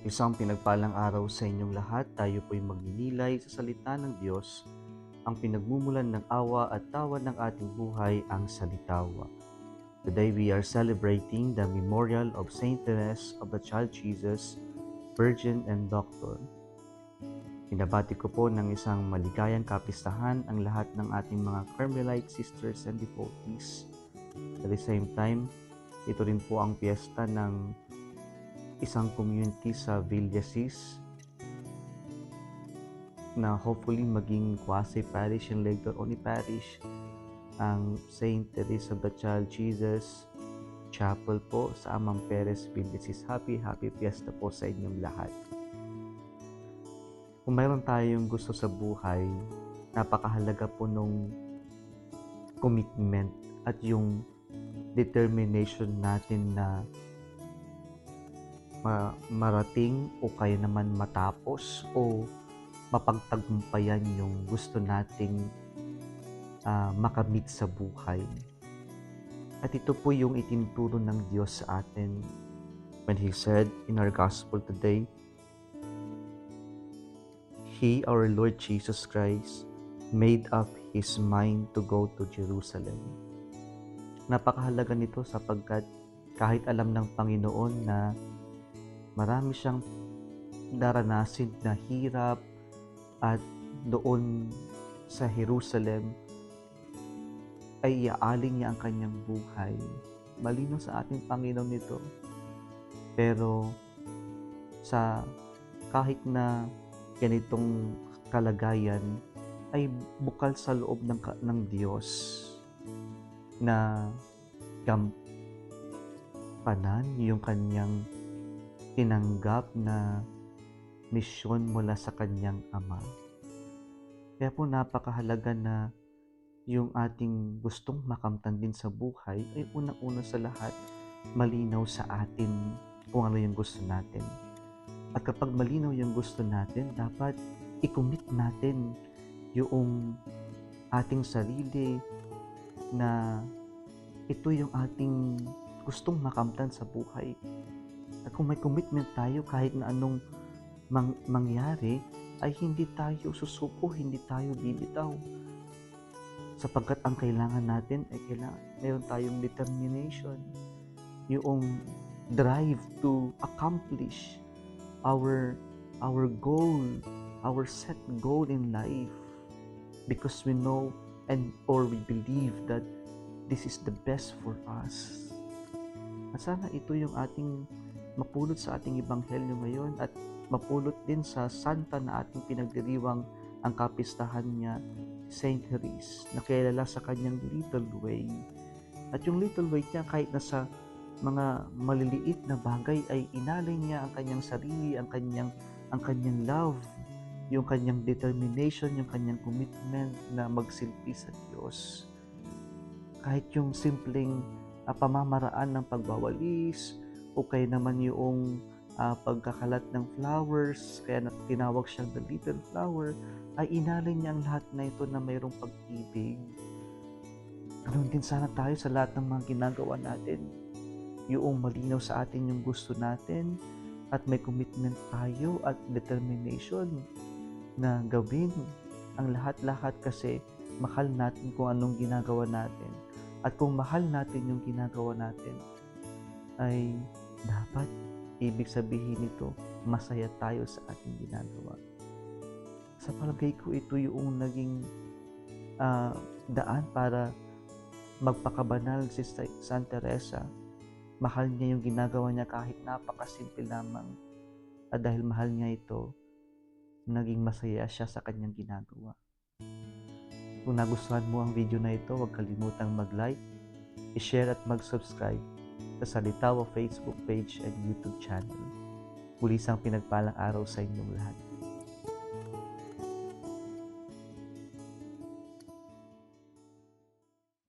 Isang pinagpalang araw sa inyong lahat. Tayo po'y magninilay sa salita ng Diyos. Ang pinagmumulan ng awa at tawa ng ating buhay ang salitawa. Today we are celebrating the memorial of Saint Therese of the Child Jesus, Virgin and Doctor. Pinabati ko po ng isang maligayang kapistahan ang lahat ng ating mga Carmelite sisters and devotees. At the same time, ito rin po ang piyesta ng isang community sa Villasis na hopefully maging quasi-parish and later on parish ang Saint Therese of the Child Jesus Chapel po sa Amang Perez, Villasis. Happy Fiesta po sa inyong lahat. Kung mayroon tayong gusto sa buhay, napakahalaga po nung commitment at yung determination natin na marating o kaya naman matapos o mapagtagumpayan yung gusto nating makamit sa buhay. At ito po yung itinuturo ng Diyos sa atin when He said in our gospel today, He, our Lord Jesus Christ, made up His mind to go to Jerusalem. Napakahalaga nito sapagkat kahit alam ng Panginoon na marami siyang daranasin na hirap at doon sa Jerusalem ay iaalin niya ang kanyang buhay. Malinaw sa ating Panginoon nito. Pero sa kahit na ganitong kalagayan ay bukal sa loob ng Diyos na gampanan yung kanyang tinanggap na misyon mula sa kanyang Ama. Kaya po napakahalaga na yung ating gustong makamtan din sa buhay ay unang-una sa lahat malinaw sa atin kung ano yung gusto natin. At kapag malinaw yung gusto natin, dapat i-commit natin yung ating sarili na ito yung ating gustong makamtan sa buhay. At kung may commitment tayo, kahit na anong mangyari, ay hindi tayo susuko, hindi tayo bibitaw. Sapagkat ang kailangan natin ay mayroon tayong determination, yung drive to accomplish our goal, our set goal in life. Because we know or we believe that this is the best for us. At sana ito yung ating mapulot sa ating ebanghelyo ngayon at mapulot din sa santa na ating pinagdiriwang ang kapistahan niya, Saint Therese, na kilala sa kanyang little way. At yung little way niya, kahit na sa mga maliliit na bagay ay inalay niya ang kanyang sarili, ang kanyang love, yung kanyang determination, yung kanyang commitment na magsilbi sa Diyos. Kahit yung simpleng pamamaraan ng pagwawalis o kaya naman yung pagkakalat ng flowers, kaya tinawag siyang the little flower, ay inalay niya ang lahat na ito na mayroong pag-ibig. Ganun din sana tayo sa lahat ng mga ginagawa natin. Yung malinaw sa atin yung gusto natin at may commitment tayo at determination na gawin ang lahat-lahat kasi mahal natin kung anong ginagawa natin. At kung mahal natin yung ginagawa natin, ay dapat ibig sabihin nito, masaya tayo sa ating ginagawa. Sa palagay ko, ito yung naging daan para magpakabanal si Santa Teresa. Mahal niya yung ginagawa niya kahit napakasimple lamang. At dahil mahal niya ito, naging masaya siya sa kanyang ginagawa. Kung nagustuhan mo ang video na ito, huwag kalimutang mag-like, i-share at mag-subscribe sa Salitawa Facebook page and YouTube channel. Muli isang pinagpalang araw sa inyong lahat.